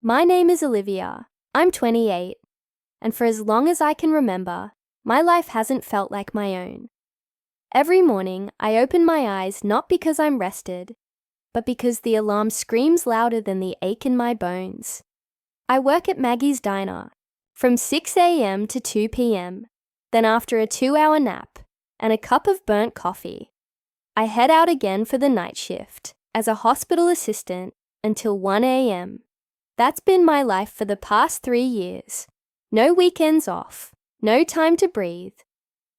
My name is Olivia. I'm 28, and for as long as I can remember, my life hasn't felt like my own. Every morning, I open my eyes not because I'm rested, but because the alarm screams louder than the ache in my bones. I work at Maggie's Diner from 6 a.m. to 2 p.m. Then after a 2-hour nap and a cup of burnt coffee, I head out again for the night shift as a hospital assistant until 1 a.m. That's been my life for the past 3 years. No weekends off, no time to breathe,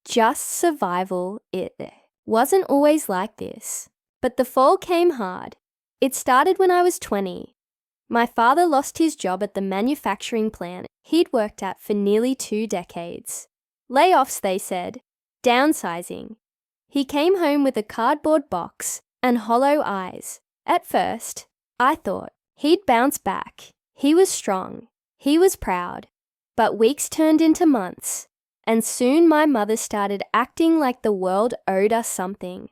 just survival. It wasn't always like this, but the fall came hard. It started when I was 20. My father lost his job at the manufacturing plant he'd worked at for nearly 2 decades. Layoffs, they said. Downsizing. He came home with a cardboard box and hollow eyes. At first, I thought he'd bounce back. He was strong. He was proud. But weeks turned into months, and soon my mother started acting like the world owed us something.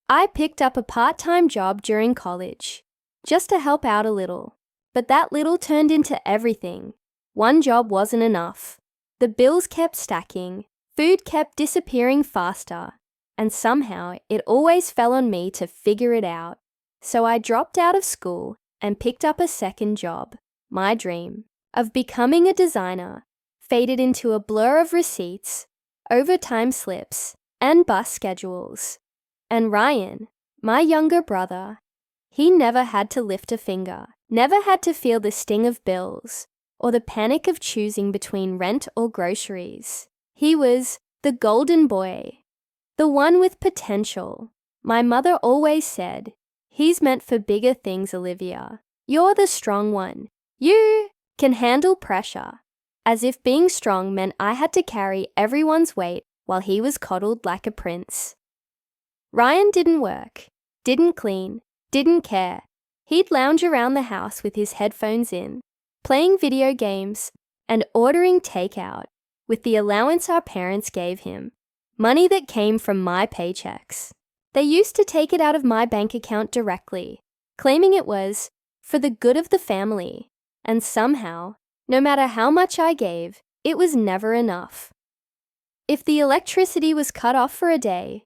I picked up a part-time job during college, just to help out a little, but that little turned into everything. One job wasn't enough. The bills kept stacking, food kept disappearing faster, and somehow it always fell on me to figure it out. So I dropped out of school and picked up a second job. My dream of becoming a designer faded into a blur of receipts, overtime slips, and bus schedules. And Ryan, my younger brother, he never had to lift a finger, never had to feel the sting of bills or the panic of choosing between rent or groceries. He was the golden boy, the one with potential. My mother always said, "He's meant for bigger things, Olivia. You're the strong one. You can handle pressure," as if being strong meant I had to carry everyone's weight while he was coddled like a prince. Ryan didn't work, didn't clean, didn't care. He'd lounge around the house with his headphones in, playing video games and ordering takeout with the allowance our parents gave him, money that came from my paychecks. They used to take it out of my bank account directly, claiming it was for the good of the family, and somehow, no matter how much I gave, it was never enough. If the electricity was cut off for a day,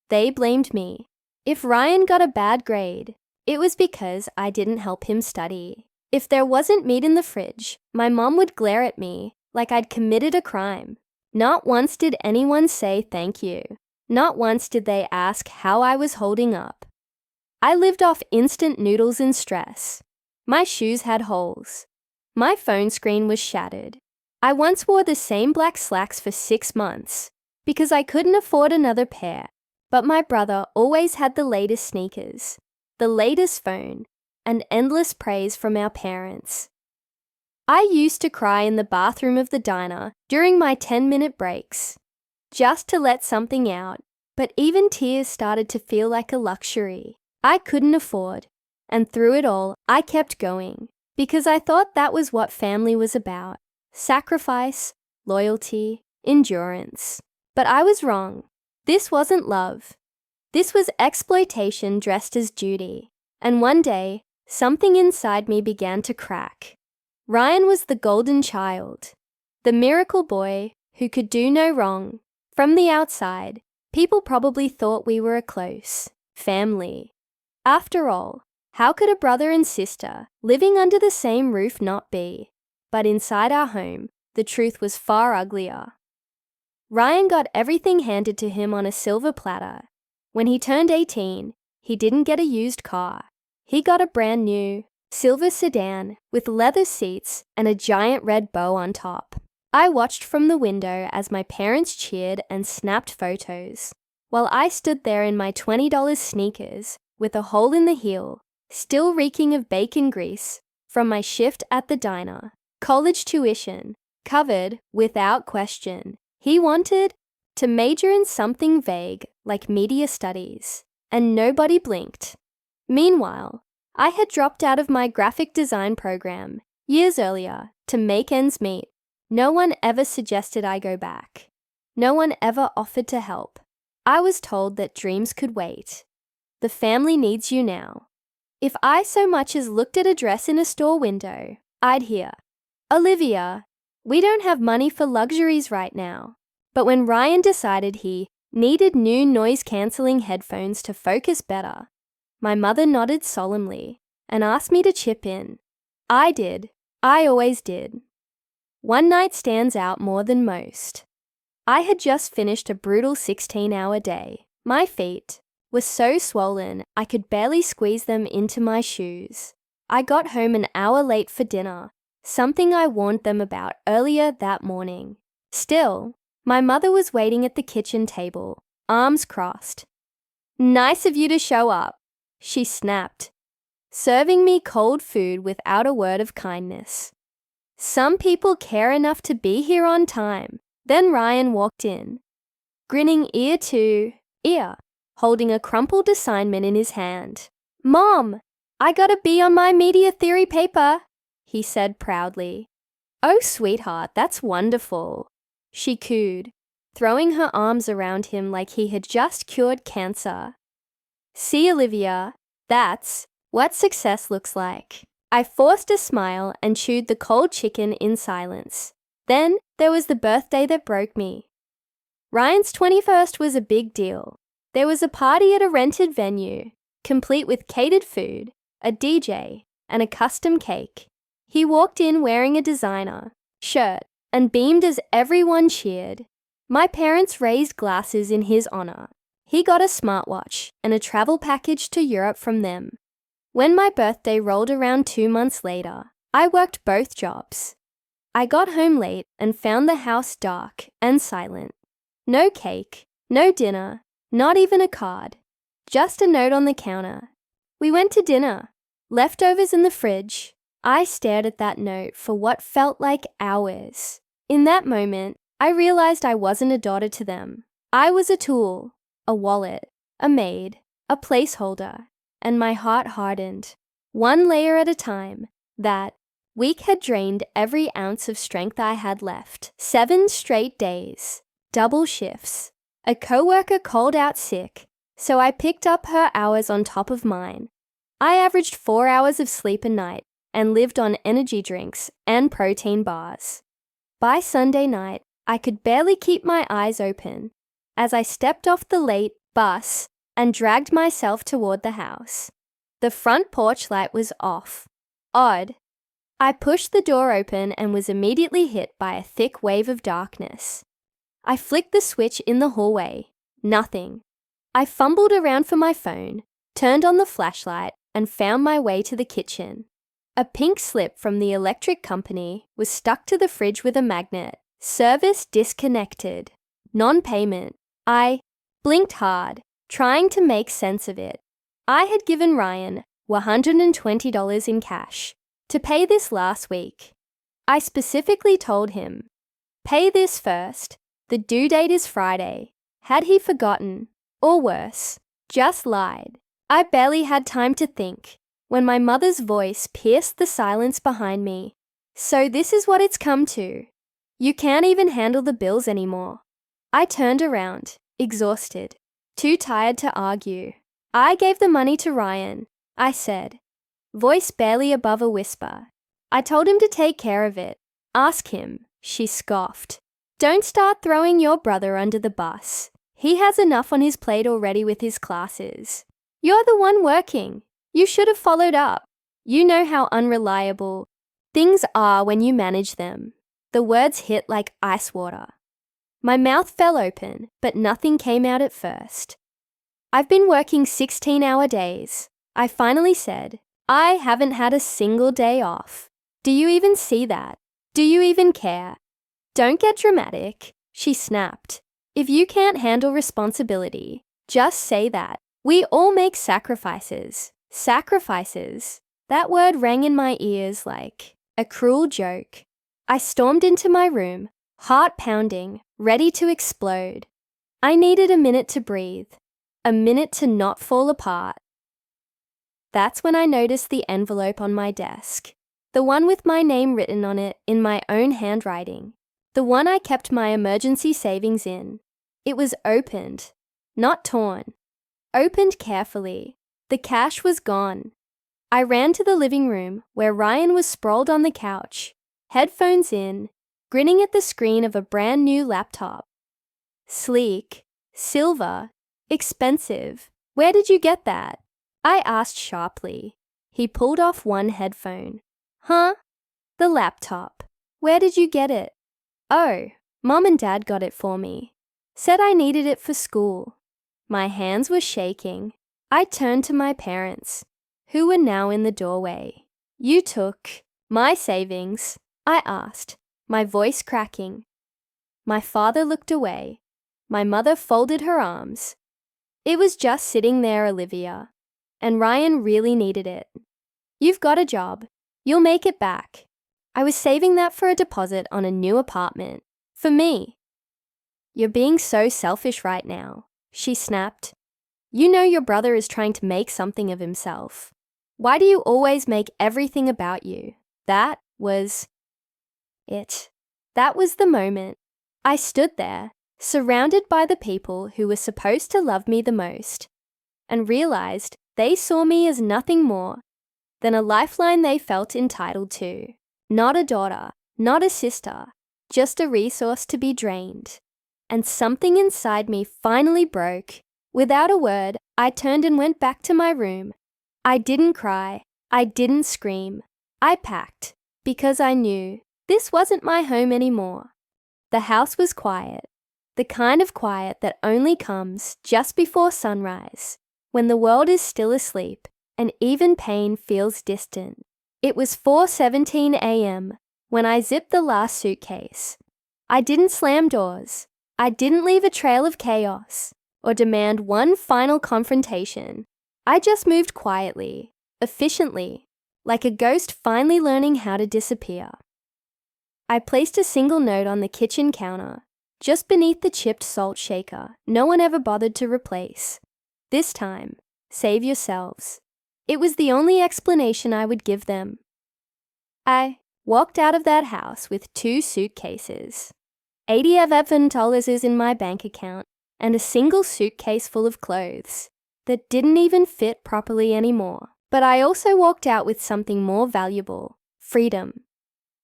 they blamed me. If Ryan got a bad grade, it was because I didn't help him study. If there wasn't meat in the fridge, my mom would glare at me like I'd committed a crime. Not once did anyone say thank you. Not once did they ask how I was holding up. I lived off instant noodles and stress. My shoes had holes. My phone screen was shattered. I once wore the same black slacks for 6 months because I couldn't afford another pair. But my brother always had the latest sneakers, the latest phone, and endless praise from our parents. I used to cry in the bathroom of the diner during my 10-minute breaks, just to let something out, but even tears started to feel like a luxury I couldn't afford. And through it all, I kept going, because I thought that was what family was about: sacrifice, loyalty, endurance. But I was wrong. This wasn't love. This was exploitation dressed as duty. And one day, something inside me began to crack. Ryan was the golden child, the miracle boy who could do no wrong. From the outside, people probably thought we were a close family. After all, how could a brother and sister living under the same roof not be? But inside our home, the truth was far uglier. Ryan got everything handed to him on a silver platter. When he turned 18, he didn't get a used car. He got a brand new silver sedan with leather seats and a giant red bow on top. I watched from the window as my parents cheered and snapped photos, while I stood there in my $20 sneakers with a hole in the heel, still reeking of bacon grease from my shift at the diner. College tuition, covered without question. He wanted to major in something vague like media studies, and nobody blinked. Meanwhile, I had dropped out of my graphic design program years earlier to make ends meet. No one ever suggested I go back. No one ever offered to help. I was told that dreams could wait. The family needs you now. If I so much as looked at a dress in a store window, I'd hear, "Olivia, we don't have money for luxuries right now." But when Ryan decided he needed new noise-cancelling headphones to focus better, my mother nodded solemnly and asked me to chip in. I did. I always did. One night stands out more than most. I had just finished a brutal 16-hour day. My feet were so swollen I could barely squeeze them into my shoes. I got home an hour late for dinner, something I warned them about earlier that morning. Still, my mother was waiting at the kitchen table, arms crossed. "Nice of you to show up," she snapped, serving me cold food without a word of kindness. Some people care enough to be here on time. Then Ryan walked in, grinning ear to ear, holding a crumpled assignment in his hand. "Mom, I got a B on my media theory paper," he said proudly. "Oh, sweetheart, that's wonderful," she cooed, throwing her arms around him like he had just cured cancer. "See, Olivia, that's what success looks like." I forced a smile and chewed the cold chicken in silence. Then there was the birthday that broke me. Ryan's 21st was a big deal. There was a party at a rented venue, complete with catered food, a DJ, and a custom cake. He walked in wearing a designer shirt and beamed as everyone cheered. My parents raised glasses in his honor. He got a smartwatch and a travel package to Europe from them. When my birthday rolled around 2 months later, I worked both jobs. I got home late and found the house dark and silent. No cake, no dinner, not even a card. Just a note on the counter. "We went to dinner. Leftovers in the fridge." I stared at that note for what felt like hours. In that moment, I realized I wasn't a daughter to them. I was a tool, a wallet, a maid, a placeholder, and my heart hardened. One layer at a time, that week had drained every ounce of strength I had left. 7 straight days, double shifts. A coworker called out sick, so I picked up her hours on top of mine. I averaged 4 hours of sleep a night and lived on energy drinks and protein bars. By Sunday night, I could barely keep my eyes open as I stepped off the late bus and dragged myself toward the house. The front porch light was off. Odd. I pushed the door open and was immediately hit by a thick wave of darkness. I flicked the switch in the hallway. Nothing. I fumbled around for my phone, turned on the flashlight, and found my way to the kitchen. A pink slip from the electric company was stuck to the fridge with a magnet. Service disconnected. Non-payment. I blinked hard, trying to make sense of it. I had given Ryan $120 in cash to pay this last week. I specifically told him, "Pay this first. The due date is Friday." Had he forgotten? Or worse, just lied? I barely had time to think when my mother's voice pierced the silence behind me. "So this is what it's come to. You can't even handle the bills anymore." I turned around, exhausted, too tired to argue. "I gave the money to Ryan," I said, voice barely above a whisper. "I told him to take care of it. Ask him," she scoffed. "Don't start throwing your brother under the bus. He has enough on his plate already with his classes. You're the one working. You should have followed up. You know how unreliable things are when you manage them." The words hit like ice water. My mouth fell open, but nothing came out at first. "I've been working 16-hour days," I finally said. "I haven't had a single day off. Do you even see that? Do you even care?" "Don't get dramatic," she snapped. "If you can't handle responsibility, just say that. We all make sacrifices." Sacrifices. That word rang in my ears like a cruel joke. I stormed into my room, heart pounding, ready to explode. I needed a minute to breathe, a minute to not fall apart. That's when I noticed the envelope on my desk, the one with my name written on it in my own handwriting, the one I kept my emergency savings in. It was opened, not torn. Opened carefully. The cash was gone. I ran to the living room where Ryan was sprawled on the couch, headphones in, grinning at the screen of a brand new laptop. Sleek, silver, expensive. Where did you get that? I asked sharply. He pulled off one headphone. Huh? The laptop. Where did you get it? Oh, Mom and Dad got it for me. Said I needed it for school. My hands were shaking. I turned to my parents, who were now in the doorway. You took my savings? I asked, my voice cracking. My father looked away. My mother folded her arms. It was just sitting there, Olivia, and Ryan really needed it. You've got a job. You'll make it back. I was saving that for a deposit on a new apartment. For me. You're being so selfish right now, she snapped. You know your brother is trying to make something of himself. Why do you always make everything about you? That was it. That was the moment. I stood there, surrounded by the people who were supposed to love me the most, and realized they saw me as nothing more than a lifeline they felt entitled to. Not a daughter, not a sister, just a resource to be drained. And something inside me finally broke. Without a word, I turned and went back to my room. I didn't cry. I didn't scream. I packed, because I knew this wasn't my home anymore. The house was quiet, the kind of quiet that only comes just before sunrise, when the world is still asleep and even pain feels distant. It was 4:17 a.m. when I zipped the last suitcase. I didn't slam doors. I didn't leave a trail of chaos or demand one final confrontation. I just moved quietly, efficiently, like a ghost finally learning how to disappear. I placed a single note on the kitchen counter, just beneath the chipped salt shaker no one ever bothered to replace. This time, save yourselves. It was the only explanation I would give them. I walked out of that house with 2 suitcases. $87 is in my bank account and a single suitcase full of clothes that didn't even fit properly anymore. But I also walked out with something more valuable, freedom.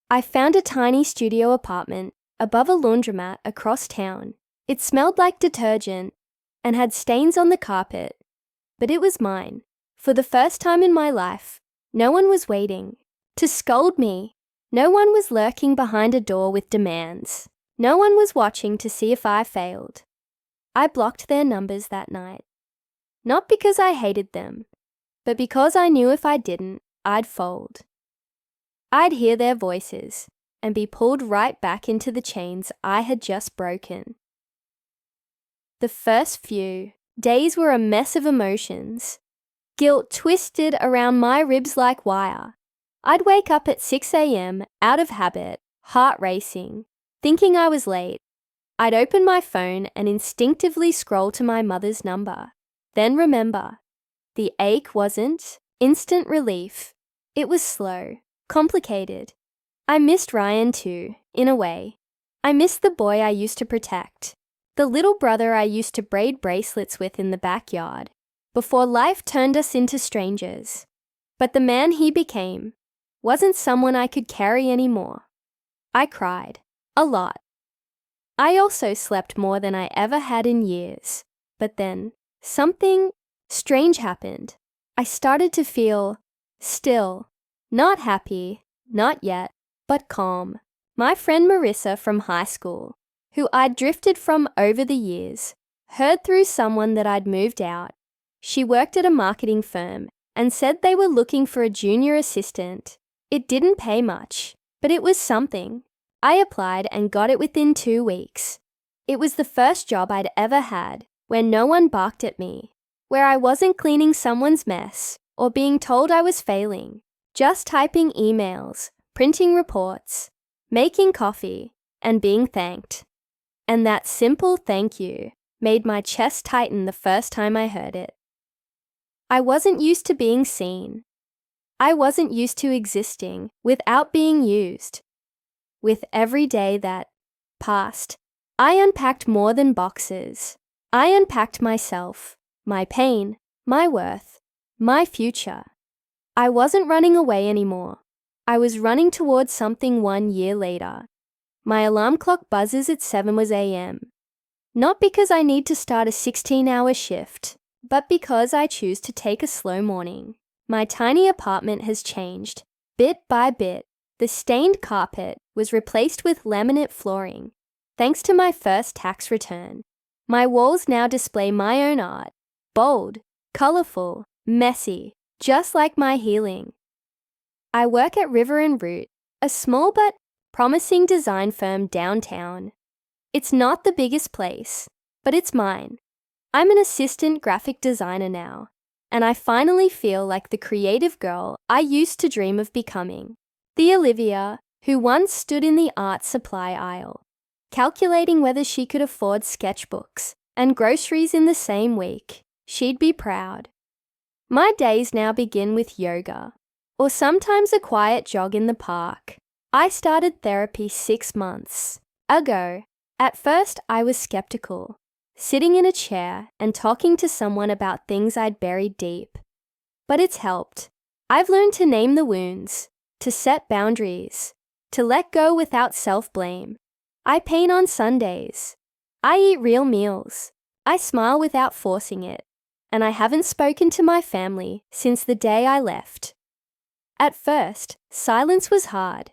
I found a tiny studio apartment above a laundromat across town. It smelled like detergent and had stains on the carpet, but it was mine. For the first time in my life, no one was waiting to scold me. No one was lurking behind a door with demands. No one was watching to see if I failed. I blocked their numbers that night. Not because I hated them, but because I knew if I didn't, I'd fold. I'd hear their voices and be pulled right back into the chains I had just broken. The first few days were a mess of emotions. Guilt twisted around my ribs like wire. I'd wake up at 6 a.m. out of habit, heart racing, thinking I was late. I'd open my phone and instinctively scroll to my mother's number. Then remember, the ache wasn't instant relief. It was slow, complicated. I missed Ryan too, in a way. I missed the boy I used to protect, the little brother I used to braid bracelets with in the backyard, before life turned us into strangers. But the man he became wasn't someone I could carry anymore. I cried, a lot. I also slept more than I ever had in years. But then, something strange happened. I started to feel still, not happy, not yet, but calm. My friend Marissa from high school, who I'd drifted from over the years, heard through someone that I'd moved out. She worked at a marketing firm and said they were looking for a junior assistant. It didn't pay much, but it was something. I applied and got it within 2 weeks. It was the first job I'd ever had where no one barked at me, where I wasn't cleaning someone's mess or being told I was failing, just typing emails, printing reports, making coffee, and being thanked. And that simple thank you made my chest tighten the first time I heard it. I wasn't used to being seen. I wasn't used to existing without being used. With every day that passed, I unpacked more than boxes. I unpacked myself, my pain, my worth, my future. I wasn't running away anymore. I was running towards something 1 year later. My alarm clock buzzes at 7 a.m. Not because I need to start a 16-hour shift, but because I choose to take a slow morning. My tiny apartment has changed. Bit by bit, the stained carpet was replaced with laminate flooring, thanks to my first tax return. My walls now display my own art. Bold, colorful, messy, just like my healing. I work at River and Root, a small but promising design firm downtown. It's not the biggest place, but it's mine. I'm an assistant graphic designer now, and I finally feel like the creative girl I used to dream of becoming. The Olivia who once stood in the art supply aisle, calculating whether she could afford sketchbooks and groceries in the same week. She'd be proud. My days now begin with yoga, or sometimes a quiet jog in the park. I started therapy 6 months ago. At first, I was skeptical, sitting in a chair and talking to someone about things I'd buried deep. But it's helped. I've learned to name the wounds, to set boundaries, to let go without self-blame. I paint on Sundays. I eat real meals. I smile without forcing it. And I haven't spoken to my family since the day I left. At first, silence was hard.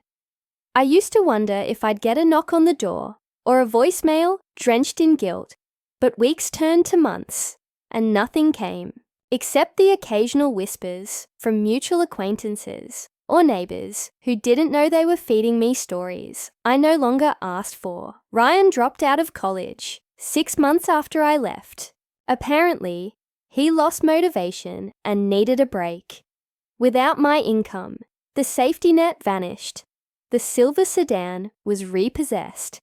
I used to wonder if I'd get a knock on the door or a voicemail drenched in guilt, but weeks turned to months, and nothing came, except the occasional whispers from mutual acquaintances or neighbors who didn't know they were feeding me stories I no longer asked for. Ryan dropped out of college 6 months after I left. Apparently, he lost motivation and needed a break. Without my income, the safety net vanished. The silver sedan was repossessed.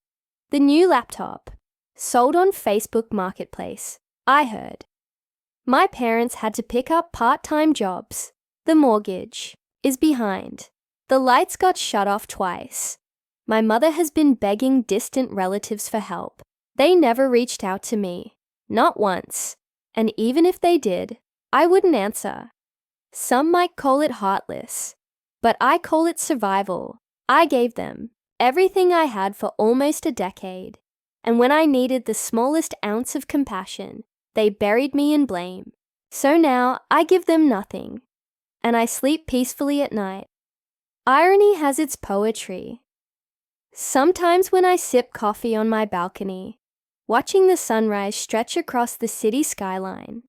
The new laptop, sold on Facebook Marketplace, I heard. My parents had to pick up part-time jobs. The mortgage is behind. The lights got shut off twice. My mother has been begging distant relatives for help. They never reached out to me, not once. And even if they did, I wouldn't answer. Some might call it heartless, but I call it survival. I gave them everything I had for almost a decade, and when I needed the smallest ounce of compassion, they buried me in blame. So now I give them nothing, and I sleep peacefully at night. Irony has its poetry. Sometimes when I sip coffee on my balcony, watching the sunrise stretch across the city skyline,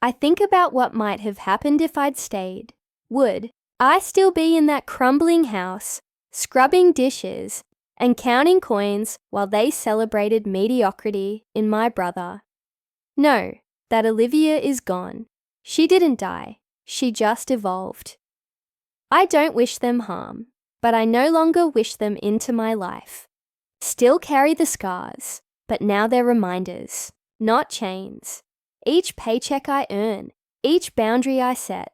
I think about what might have happened if I'd stayed. Would I still be in that crumbling house, scrubbing dishes and counting coins while they celebrated mediocrity in my brother? No, that Olivia is gone. She didn't die. She just evolved. I don't wish them harm, but I no longer wish them into my life. Still carry the scars, but now they're reminders, not chains. Each paycheck I earn, each boundary I set,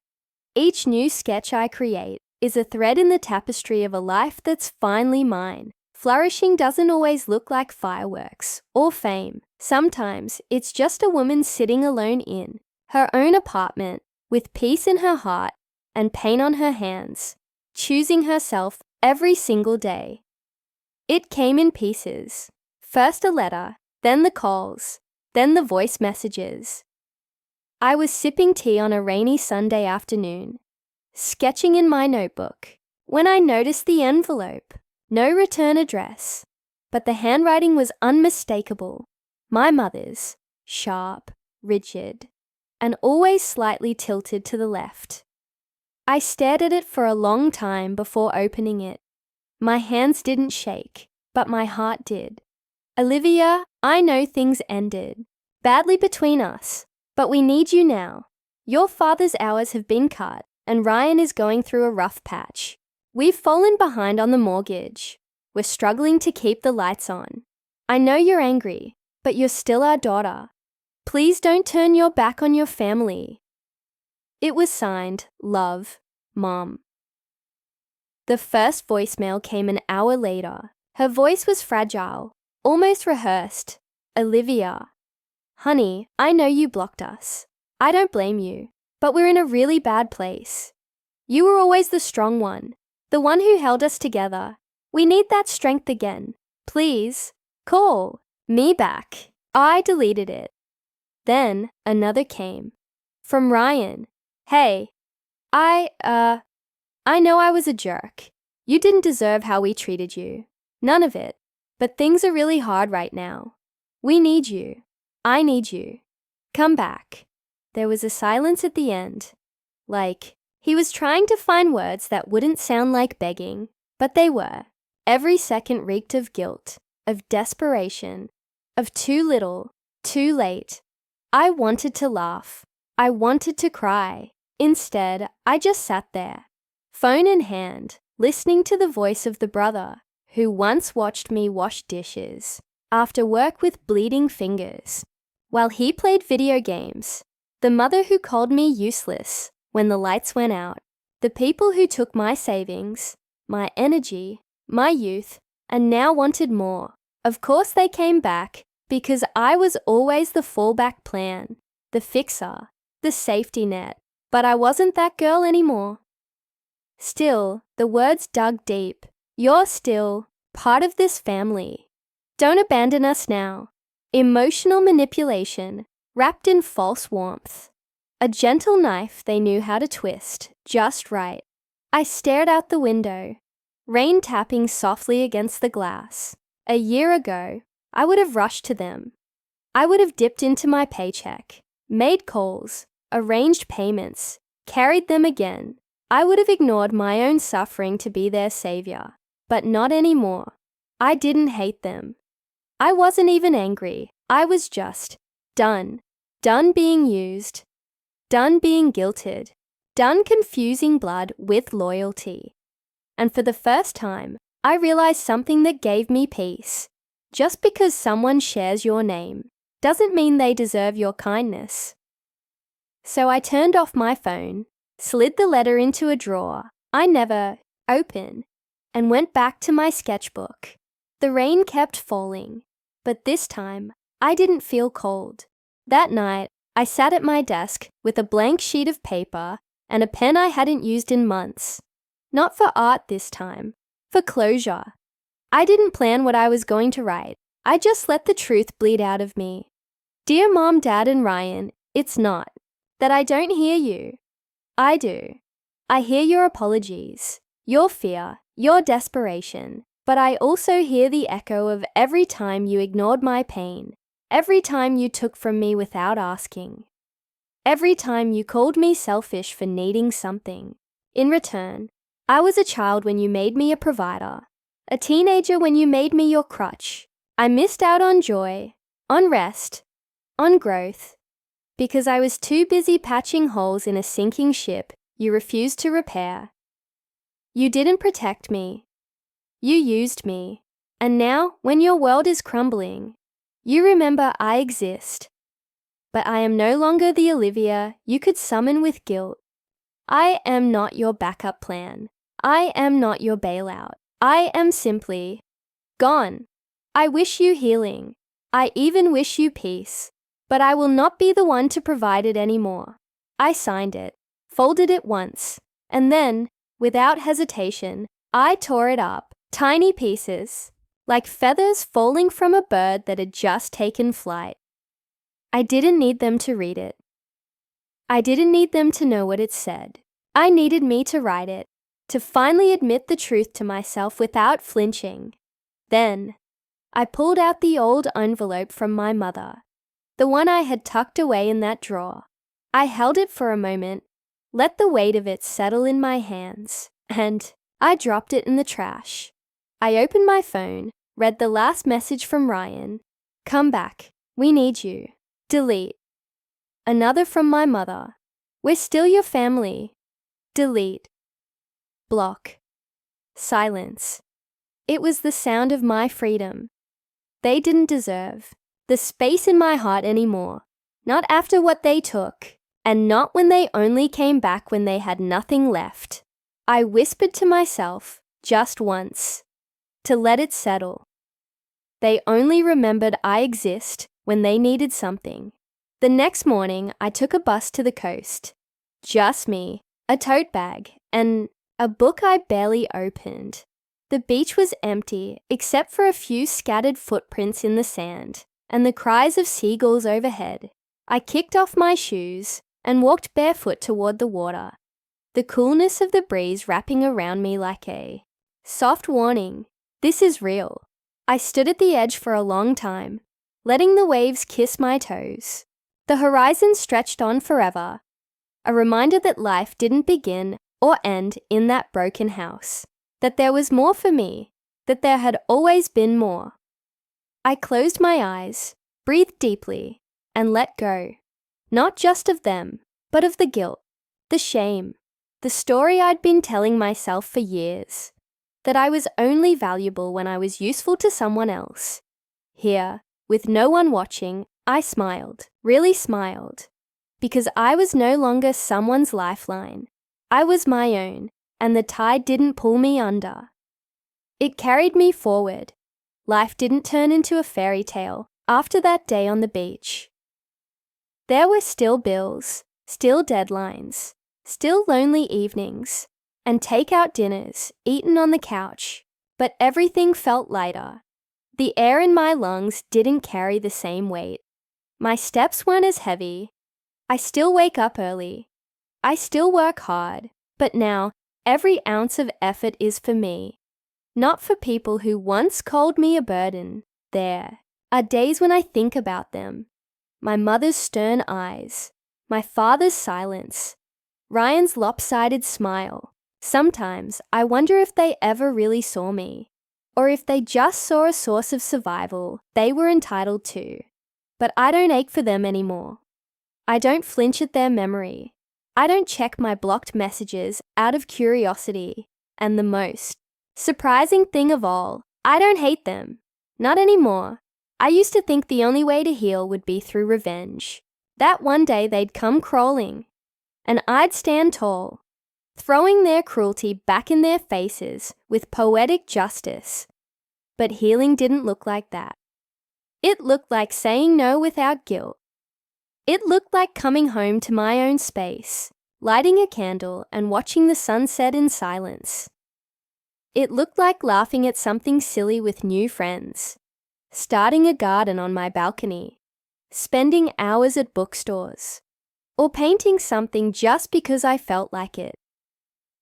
each new sketch I create is a thread in the tapestry of a life that's finally mine. Flourishing doesn't always look like fireworks or fame. Sometimes it's just a woman sitting alone in her own apartment with peace in her heart and paint on her hands, choosing herself every single day. It came in pieces. First a letter, then the calls, then the voice messages. I was sipping tea on a rainy Sunday afternoon, sketching in my notebook, when I noticed the envelope. No return address, but the handwriting was unmistakable. My mother's, sharp, rigid, and always slightly tilted to the left. I stared at it for a long time before opening it. My hands didn't shake, but my heart did. Olivia, I know things ended badly between us, but we need you now. Your father's hours have been cut, and Ryan is going through a rough patch. We've fallen behind on the mortgage. We're struggling to keep the lights on. I know you're angry, but you're still our daughter. Please don't turn your back on your family. It was signed, Love, Mom. The first voicemail came an hour later. Her voice was fragile, almost rehearsed. Olivia. Honey, I know you blocked us. I don't blame you, but we're in a really bad place. You were always the strong one, the one who held us together. We need that strength again. Please, call me back. I deleted it. Then another came. From Ryan. Hey, I know I was a jerk. You didn't deserve how we treated you. None of it. But things are really hard right now. We need you. I need you. Come back. There was a silence at the end. Like, he was trying to find words that wouldn't sound like begging, but they were. Every second reeked of guilt, of desperation, of too little, too late. I wanted to laugh. I wanted to cry. Instead, I just sat there, phone in hand, listening to the voice of the brother who once watched me wash dishes after work with bleeding fingers, while he played video games, the mother who called me useless when the lights went out, the people who took my savings, my energy, my youth, and now wanted more. Of course they came back because I was always the fallback plan, the fixer, the safety net, but I wasn't that girl anymore. Still, the words dug deep. You're still part of this family. Don't abandon us now. Emotional manipulation, wrapped in false warmth. A gentle knife they knew how to twist, just right. I stared out the window, rain tapping softly against the glass. A year ago, I would have rushed to them. I would have dipped into my paycheck, made calls, arranged payments, carried them again. I would have ignored my own suffering to be their savior, but not anymore. I didn't hate them. I wasn't even angry. I was just done. Done being used. Done being guilted. Done confusing blood with loyalty. And for the first time, I realized something that gave me peace. Just because someone shares your name doesn't mean they deserve your kindness. So I turned off my phone, slid the letter into a drawer I never open, and went back to my sketchbook. The rain kept falling, but this time I didn't feel cold. That night, I sat at my desk with a blank sheet of paper and a pen I hadn't used in months. Not for art this time, for closure. I didn't plan what I was going to write. I just let the truth bleed out of me. Dear Mom, Dad, and Ryan, it's not that I don't hear you. I do. I hear your apologies, your fear, your desperation, but I also hear the echo of every time you ignored my pain, every time you took from me without asking, every time you called me selfish for needing something. In return, I was a child when you made me a provider, a teenager when you made me your crutch. I missed out on joy, on rest, on growth, because I was too busy patching holes in a sinking ship you refused to repair. You didn't protect me. You used me. And now, when your world is crumbling, you remember I exist. But I am no longer the Olivia you could summon with guilt. I am not your backup plan. I am not your bailout. I am simply gone. I wish you healing. I even wish you peace. But I will not be the one to provide it anymore. I signed it, folded it once, and then, without hesitation, I tore it up, tiny pieces, like feathers falling from a bird that had just taken flight. I didn't need them to read it. I didn't need them to know what it said. I needed me to write it, to finally admit the truth to myself without flinching. Then, I pulled out the old envelope from my mother, the one I had tucked away in that drawer. I held it for a moment, let the weight of it settle in my hands, and I dropped it in the trash. I opened my phone, read the last message from Ryan. Come back. We need you. Delete. Another from my mother. We're still your family. Delete. Block. Silence. It was the sound of my freedom. They didn't deserve the space in my heart anymore. Not after what they took, and not when they only came back when they had nothing left. I whispered to myself, just once, to let it settle. They only remembered I exist when they needed something. The next morning, I took a bus to the coast. Just me, a tote bag, and a book I barely opened. The beach was empty except for a few scattered footprints in the sand and the cries of seagulls overhead. I kicked off my shoes and walked barefoot toward the water, the coolness of the breeze wrapping around me like a soft warning. This is real. I stood at the edge for a long time, letting the waves kiss my toes. The horizon stretched on forever, a reminder that life didn't begin or end in that broken house, that there was more for me, that there had always been more. I closed my eyes, breathed deeply, and let go, not just of them, but of the guilt, the shame, the story I'd been telling myself for years, that I was only valuable when I was useful to someone else. Here, with no one watching, I smiled, really smiled, because I was no longer someone's lifeline. I was my own, and the tide didn't pull me under. It carried me forward. Life didn't turn into a fairy tale after that day on the beach. There were still bills, still deadlines, still lonely evenings, and takeout dinners eaten on the couch, but everything felt lighter. The air in my lungs didn't carry the same weight. My steps weren't as heavy. I still wake up early. I still work hard, but now every ounce of effort is for me, not for people who once called me a burden. There are days when I think about them. My mother's stern eyes, my father's silence, Ryan's lopsided smile. Sometimes I wonder if they ever really saw me, or if they just saw a source of survival they were entitled to. But I don't ache for them anymore. I don't flinch at their memory. I don't check my blocked messages out of curiosity. And the most surprising thing of all, I don't hate them. Not anymore. I used to think the only way to heal would be through revenge. That one day they'd come crawling, and I'd stand tall, throwing their cruelty back in their faces with poetic justice. But healing didn't look like that. It looked like saying no without guilt. It looked like coming home to my own space, lighting a candle and watching the sunset in silence. It looked like laughing at something silly with new friends, starting a garden on my balcony, spending hours at bookstores, or painting something just because I felt like it.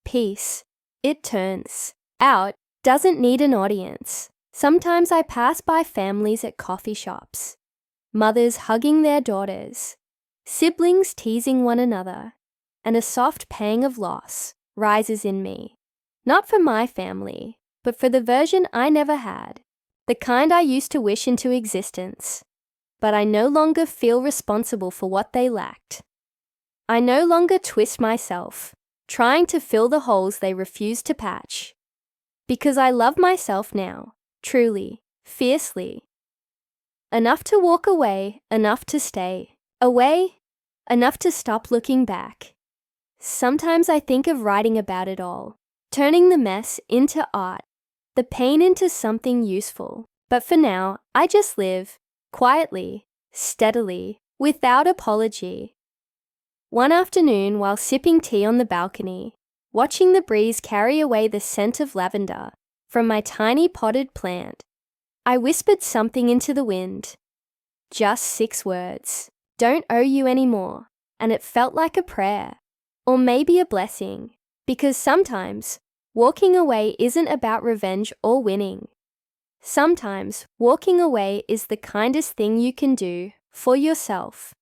Peace, it turns out, doesn't need an audience. Sometimes I pass by families at coffee shops, mothers hugging their daughters, siblings teasing one another, and a soft pang of loss rises in me. Not for my family, but for the version I never had, the kind I used to wish into existence. But I no longer feel responsible for what they lacked. I no longer twist myself, trying to fill the holes they refused to patch. Because I love myself now, truly, fiercely. Enough to walk away, enough to stay. Away, enough to stop looking back. Sometimes I think of writing about it all, turning the mess into art, the pain into something useful. But for now, I just live, quietly, steadily, without apology. One afternoon, while sipping tea on the balcony, watching the breeze carry away the scent of lavender from my tiny potted plant, I whispered something into the wind. Just 6 words. Don't owe you any more. And it felt like a prayer, or maybe a blessing, because sometimes walking away isn't about revenge or winning. Sometimes walking away is the kindest thing you can do for yourself.